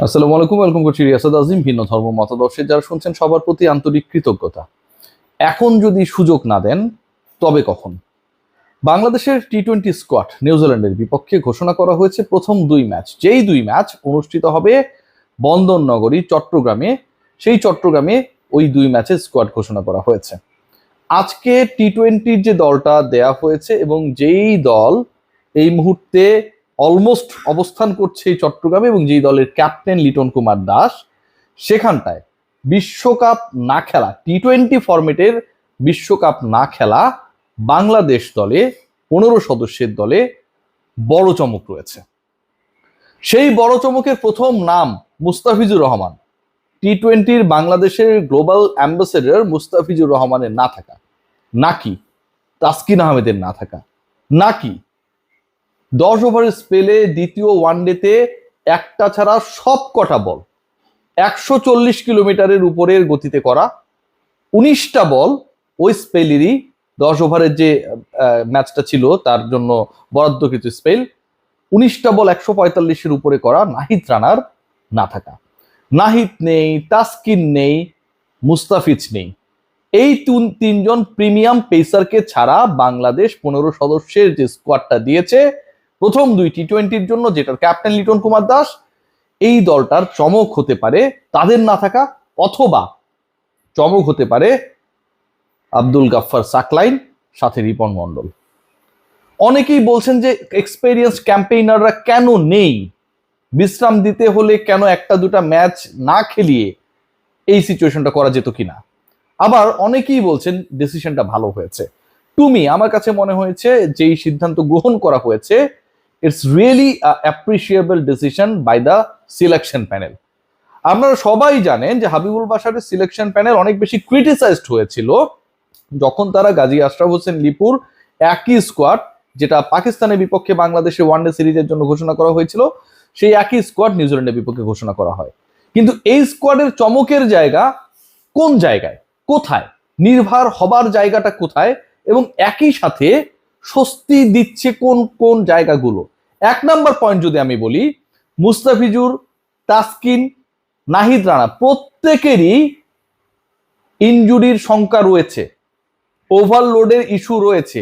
আসসালামু আলাইকুম, ওয়েলকাম করছি রিয়াসাদ আজিম। ভিন্ন ধর্ম মতাদর্শের যারা শুনছেন সবার প্রতি আন্তরিক কৃতজ্ঞতা। এখন যদি সুযোগ না দেন তবে কখন? বাংলাদেশের টি-20 স্কোয়াড নিউজিল্যান্ডের বিপক্ষে ঘোষণা করা হয়েছে প্রথম দুই ম্যাচ, যেই দুই ম্যাচ অনুষ্ঠিত হবে বন্দর নগরী চট্টগ্রামে। সেই চট্টগ্রামে ওই দুই ম্যাচের স্কোয়াড ঘোষণা করা হয়েছে। আজকে টি-20 যে দলটা দেয়া হয়েছে এবং যেই দল এই মুহূর্তে অলমোস্ট অবস্থান করছে এই চট্টগ্রামে এবং যেই দলের ক্যাপ্টেন লিটন কুমার দাস, সেখানটায় বিশ্বকাপ না খেলা, টি-20 ফরম্যাটের বিশ্বকাপ না খেলা বাংলাদেশ দলে 15 সদস্যের দলে বড় চমক রয়েছে। সেই বড় চমকের প্রথম নাম মুস্তাফিজুর রহমান। টি-20 বাংলাদেশের গ্লোবাল অ্যাম্বাসেডর মুস্তাফিজুর রহমানের না থাকা, নাকি তাসকিন আহমেদের না থাকা, নাকি 10 ওভারের স্পেলে দ্বিতীয় ওয়ানডেতে একটা ছাড়া সব কটা বল 140 কিলোমিটারের উপরের গতিতে করা, 19টা বল ওই স্পেলেরই 10 ওভারের যে ম্যাচটা ছিল তার জন্য বরাদ্দকৃত স্পেল, 19টা বল 145-এর উপরে করা নাহিদ রানার না থাকা। নাহিদ নেই, তাসকিন নেই, মুস্তাফিজ নেই। এই তিনজন প্রিমিয়াম পেসারকে ছাড়া বাংলাদেশ 15 সদস্যের যে স্কোয়াডটা দিয়েছে প্রথম দুই টি-20-র জন্য, যেটার ক্যাপ্টেন লিটন কুমার দাস, এই দলটার চমক হতে পারে তাদের না থাকা, অথবা চমক হতে পারে আব্দুল গাফফার সাকলাইন সাথে রিপন মন্ডল। অনেকেই বলছেন যে এক্সপেরিয়েন্স ক্যাম্পেইনাররা কেন নেই, বিশ্রাম দিতে হলে কেন একটা দুটা ম্যাচ না খেলিয়ে এই সিচুয়েশনটা করা যেত কিনা। আবার অনেকেই বলছেন ডিসিশনটা ভালো হয়েছে। আমার কাছে মনে হয়েছে যেই সিদ্ধান্ত গ্রহণ করা হয়েছে, it's really appreciable decision by the selection panel. আপনারা সবাই জানেন যে হাবিবুল বাশারের সিলেকশন প্যানেল অনেক বেশি ক্রিটিসাইজড হয়েছিল যখন তারা গাজী আশরাফ হোসেন লিপুর একই স্কোয়াড, যেটা পাকিস্তানের বিপক্ষে বাংলাদেশের ওয়ানডে সিরিজের জন্য ঘোষণা করা হয়েছিল, সেই একই স্কোয়াড নিউজিল্যান্ডের বিপক্ষে ঘোষণা করা হয়। কিন্তু এই স্কোয়াডের চমকের জায়গা কোন জায়গায়, কোথায় নির্ভর হবার জায়গাটা কোথায়, এবং একই সাথে স্বস্তি দিচ্ছে কোন কোন জায়গাগুলো? 1 নাম্বার পয়েন্ট যদি আমি বলি, মুস্তাফিজুর, তাসকিন, নাহিদ রানা প্রত্যেকেরই ইনজুরির সংখ্যা রয়েছে, ওভারলোডের ইস্যু রয়েছে,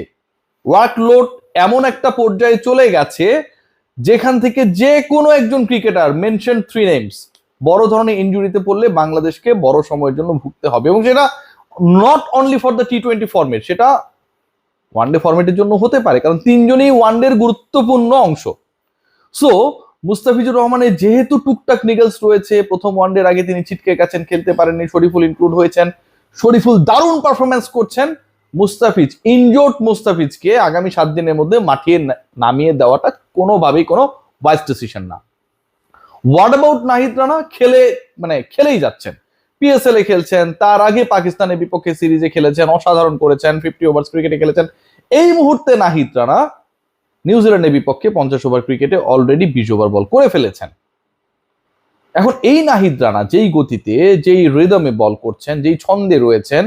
ওয়ার্কলোড এমন একটা পর্যায়ে চলে গেছে যেখান থেকে যে কোনো একজন ক্রিকেটার, মেনশন 3 নেমস, বড় ধরনের ইনজুরিতে পড়লে বাংলাদেশকে বড় সময়ের জন্য ভুগতে হবে, এবং সেটা not only for the T20 format, সেটা ওয়ানডে ফরম্যাটের জন্য হতে পারে, কারণ তিনজনই ওয়ানডের গুরুত্বপূর্ণ অংশ। সো মুস্তাফিজুর রহমানের যেহেতু টুকটাক নিগলস রয়েছে, প্রথম ওয়ানডের আগে তিনি ছিটকে গেছেন, খেলতে পারেননি, শরীফুল ইনক্লুড হয়েছেন, শরীফুল দারুণ পারফরমেন্স করছেন, মুস্তাফিজ ইনজোর্ড, মুস্তাফিজকে আগামী 7 দিনের মধ্যে মাঠিয়ে নামিয়ে দেওয়াটা কোনোভাবেই কোনো ওয়াইজ ডিসিশন না। What about Nahid Rana? খেলেই যাচ্ছেন, পিএসএল এ খেলছেন, তার আগে পাকিস্তানের বিপক্ষে সিরিজে খেলেছেন, অসাধারণ করেছেন, 50 ওভার্স ক্রিকেটে খেলেছেন। এই মুহূর্তে নাহিদ রানা নিউজিল্যান্ডের বিপক্ষে 50 ওভার ক্রিকেটে অলরেডি 20 ওভার বল করে ফেলেছেন। এখন এই নাহিদ রানা যেই গতিতে, যেই রিদমে বল করছেন, যেই ছন্দে রয়েছেন,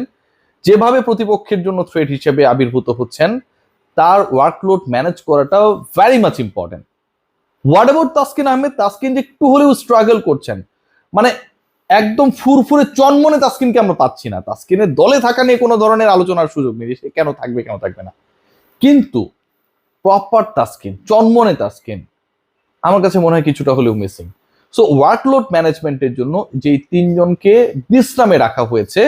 যেভাবে প্রতিপক্ষের জন্য থ্রেট হিসেবে আবির্ভূত হচ্ছেন, তার ওয়ার্কলোড ম্যানেজ করাটাও very much important. What about Taskin Ahmed? Taskin যে একটু হলেও স্ট্রাগল করছেন, একদম ফুরফুরে চনমনে তাসকিনকে আমরা পাচ্ছি না। তাসকিনের দলে থাকা নিয়ে কোনো ধরনের আলোচনার সুযোগ নেই, সে কেন থাকবে কেন থাকবে না, কিন্তু প্রপার তাসকিন, চনমনে তাসকিন আমার কাছে মনে হয় কিছুটা হলেও মিসিং। সো ওয়ার্কলোড ম্যানেজমেন্টের জন্য যেই 3 জনকে বিশ্রামে রাখা হয়েছে,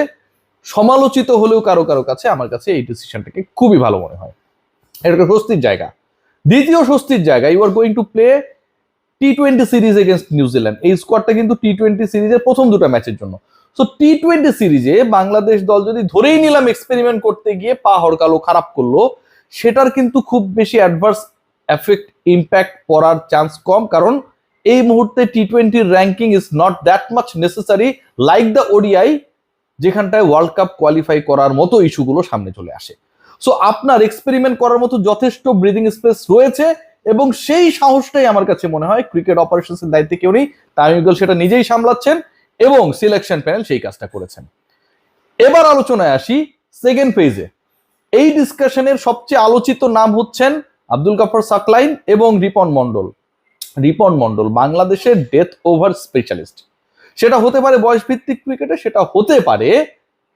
সমালোচিত হলেও কারো কারো কাছে, আমার কাছে এই ডিসিশনটাকে খুবই ভালো মনে হয়। এটা একটা স্বস্তির জায়গা। দ্বিতীয় স্বস্তির জায়গা, you are going to play T20 series against New Zealand. এই স্কোয়াডটা কিন্তু টি-20 সিরিজের প্রথম দুটো ম্যাচের জন্য। সো টি-20 সিরিজে বাংলাদেশ দল যদি ধরেই নিলাম এক্সপেরিমেন্ট করতে গিয়ে পা হড়কালো, খারাপ করলো, সেটার কিন্তু খুব বেশি অ্যাডভার্স এফেক্ট, ইম্প্যাক্ট পড়ার চান্স কম, কারণ এই মুহূর্তে T20 ranking is not that much necessary like the ODI, যেখানটায় ওয়ার্ল্ড কাপ কোয়ালিফাই করার মতো ইস্যুগুলো সামনে চলে আসে। সো আপনার এক্সপেরিমেন্ট করার মতো যথেষ্ট ব্রিদিং স্পেস রয়েছে, এবং সেই সাহসটাই আমার কাছে মনে হয় ক্রিকেট অপারেশনসের দায়িত্বে কেউ নেই, তামিম ইকবাল সেটা নিজেই সামলাচ্ছেন এবং সিলেকশন প্যানেল সেই কাজটা করেছেন। এবার আলোচনায় আসি সেকেন্ড ফেজে। এই ডিসকাশনের সবচেয়ে আলোচিত নাম হচ্ছেন আব্দুল গাফফার সাকলাইন এবং রিপন মন্ডল। রিপন মন্ডল বাংলাদেশের ডেথ ওভার স্পেশালিস্ট। সেটা হতে পারে বয়সভিত্তিক ক্রিকেটে, সেটা হতে পারে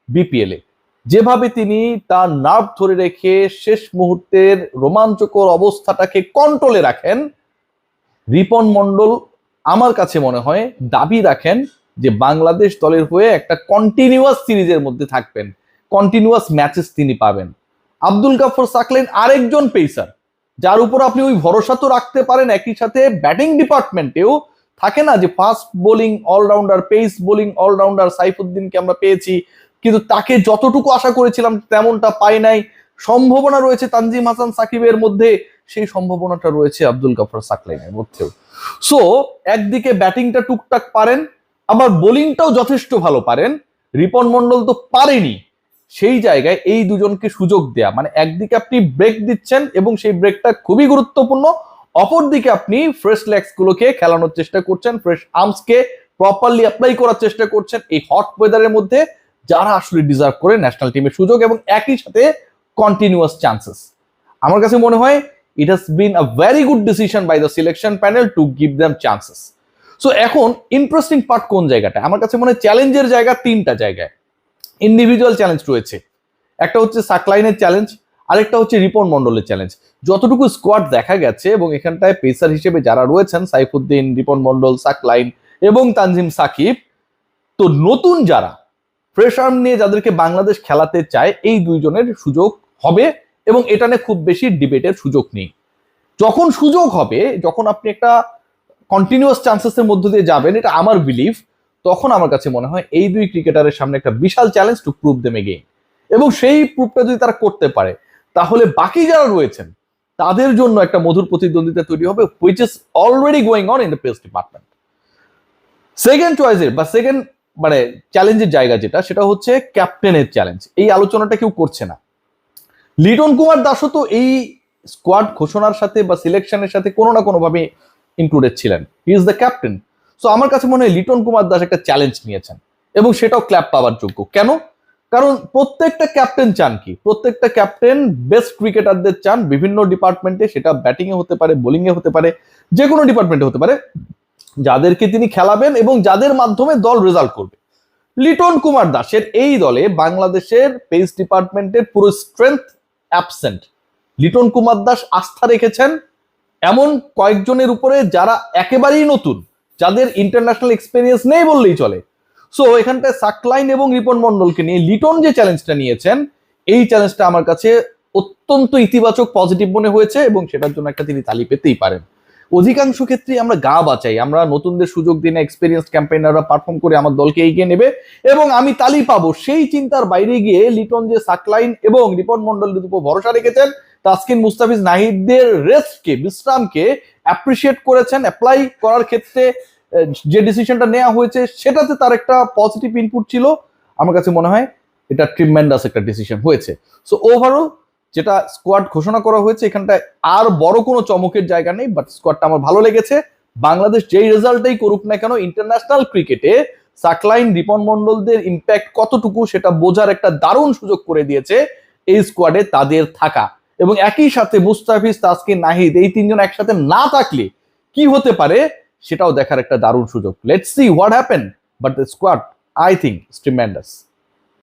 বিপিএল এ। যেভাবে তিনি তার নার্ভ ধরে রেখে শেষ মুহূর্তের রোমাঞ্চকর অবস্থাটাকে কন্ট্রোলে রাখেন, রিপন মন্ডল আমার কাছে মনে হয় দাবি রাখেন যে বাংলাদেশ দলের হয়ে একটা কন্টিনিউয়াস সিরিজের মধ্যে থাকবেন, কন্টিনিউয়াস ম্যাচেস তিনি পাবেন। আব্দুল গাফর সাকলাইন আরেকজন পেসার যার উপর আপনি ওই ভরসা তো রাখতে পারেন। একই সাথে ব্যাটিং ডিপার্টমেন্টেও থাকে না যে fast bowling allrounder, pace bowling allrounder সাইফুদ্দিনকে আমরা পেয়েছি, কিন্তু তাকে যতটুকু আশা করেছিলাম তেমনটা পাই নাই। সম্ভাবনা রয়েছে তানজিম হাসান সাকিবের মধ্যে, সেই সম্ভাবনাটা রয়েছে আব্দুল গাফর সাকলাইনের মধ্যেও। সো একদিকে ব্যাটিংটা টুকটাক পারেন, আবার বোলিংটাও যথেষ্ট ভালো পারেন। রিপন মন্ডল তো পারেনি, সেই জায়গায় এই দুজনকে সুযোগ দেয়া মানে একদিকে আপনি ব্রেক দিচ্ছেন এবং সেই ব্রেকটা খুবই গুরুত্বপূর্ণ, অপরদিকে আপনি ফ্রেশ লেগস গুলোকে খেলানোর চেষ্টা করছেন, ফ্রেশ আর্মসকে প্রপারলি অ্যাপ্লাই করার চেষ্টা করছেন এই হট ওয়েদারের মধ্যে, যারা আসলে ডিজার্ভ করে ন্যাশনাল টিমের সুযোগ এবং একই সাথে কন্টিনিউয়াস চান্সেস। আমার কাছে মনে হয় it has been a very good decision by the selection panel to give them chances. So এখন ইন্টারেস্টিং পার্ট কোন জায়গাটা? আমার কাছে মনে হয় চ্যালেঞ্জের জায়গা তিনটা জায়গায় ইন্ডিভিজুয়াল চ্যালেঞ্জ রয়েছে। একটা হচ্ছে সাকলাইনের চ্যালেঞ্জ, আরেকটা হচ্ছে রিপন মন্ডলের চ্যালেঞ্জ। যতটুকু স্কোয়াড দেখা গেছে এবং এখানটায় পেসার হিসেবে যারা রয়েছেন সাইফুদ্দিন, রিপন মন্ডল, সাকলাইন এবং তানজিম সাকিব, তো নতুন যারা ফ্রেশ আর্ম নিয়ে যাদেরকে বাংলাদেশ খেলাতে চায় এই দুইজনের সুযোগ হবে এবং এটা নিয়ে খুব বেশি ডিবেটের সুযোগ নেই। যখন সুযোগ হবে, যখন আপনি একটা কন্টিনিউয়াস চান্সেসের মধ্য দিয়ে যাবেন, এটা আমার বিলিভ, তখন আমার কাছে মনে হয় এই দুই ক্রিকেটারের সামনে একটা বিশাল challenge to prove them again. এবং সেই প্রুফটা যদি তারা করতে পারে তাহলে বাকি যারা রয়েছেন তাদের জন্য একটা মধুর প্রতিদ্বন্দ্বিতা তৈরি হবে, which is already going on in the pace department. Second চয়েসের বা সেকেন্ড মানে চ্যালেঞ্জের জায়গা যেটা, সেটা হচ্ছে ক্যাপ্টেনের চ্যালেঞ্জ। এই আলোচনাটা কেউ করছে না। লিটন কুমার দাসও তো এই স্কোয়াড ঘোষণার সাথে বা সিলেকশনের সাথে কোনো না কোনোভাবে ইনক্লুডেড ছিলেন, he is the captain. So আমার কাছে মনে হয় লিটন কুমার দাস একটা চ্যালেঞ্জ নিয়েছেন এবং সেটাও ক্ল্যাপ পাওয়ার যোগ্য। কেন? কারণ প্রত্যেকটা ক্যাপ্টেন চান কি, প্রত্যেকটা ক্যাপ্টেন বেস্ট ক্রিকেটারদের চান বিভিন্ন ডিপার্টমেন্টে, সেটা ব্যাটিং এ হতে পারে, বোলিং এ হতে পারে, যে কোনো ডিপার্টমেন্টে হতে পারে, যাদেরকে তিনি খেলাবেন এবং যাদের মাধ্যমে দল রেজাল্ট করবে। লিটন কুমার দাসের এই দলে বাংলাদেশের পেস ডিপার্টমেন্টের পুরো স্ট্রেংথ অ্যাবসেন্ট। লিটন কুমার দাস আস্থা রেখেছেন এমন কয়েকজনের উপরে যারা একেবারেই নতুন, যাদের ইন্টারন্যাশনাল এক্সপেরিয়েন্স নেই বললেই চলে। সো এখানটায় সাকলাইন এবং রিপন মন্ডলকে নিয়ে লিটন যে চ্যালেঞ্জটা নিয়েছেন, এই চ্যালেঞ্জটা আমার কাছে অত্যন্ত ইতিবাচক, পজিটিভ মনে হয়েছে এবং সেটার জন্য একটা তিনি তালি পেতেই পারেন। অধিকাংশ ক্ষেত্রে আমরা গা বাঁচাই, আমরা নতুনদের সুযোগ দিই না, এক্সপেরিয়েন্স ক্যাম্পেইনাররা পারফর্ম করে আমার দলকে এগিয়ে নেবে এবং আমি তালি পাবো, সেই চিন্তার বাইরে গিয়ে লিটন যে সাকলাইন এবং রিপন মন্ডলের উপর ভরসা রেখেছেন, তাসকিন, মুস্তাফিজ, নাহিদদের রেস্টকে, বিশ্রামকে অ্যাপ্রিসিয়েট করেছেন, অ্যাপ্লাই করার ক্ষেত্রে যে ডিসিশনটা নেওয়া হয়েছে সেটাতে তার একটা পজিটিভ ইনপুট ছিল। আমার কাছে মনে হয় এটা ট্রিমেন্ডাস একটা ডিসিশন হয়েছে। সো ওভারঅল যেটা স্কোয়াড ঘোষণা করা হয়েছে, এখানটায় আর বড় কোনো চমকের জায়গা নেই, বাট স্কোয়াডটা আমার ভালো লেগেছে। বাংলাদেশ যেই রেজাল্টই করুক না কেন, ইন্টারন্যাশনাল ক্রিকেটে সাকলাইন, রিপন মন্ডলদের ইম্প্যাক্ট কতটুকু সেটা বোঝার একটা দারুণ সুযোগ করে দিয়েছে এই স্কোয়াডে তাদের থাকা। এবং একই সাথে মুস্তাফিজ, তাসকিন, নাহিদ এই তিনজন একসাথে না থাকলে কি হতে পারে সেটাও দেখার একটা দারুণ সুযোগ। Let's see what happen, but the squad I think is tremendous.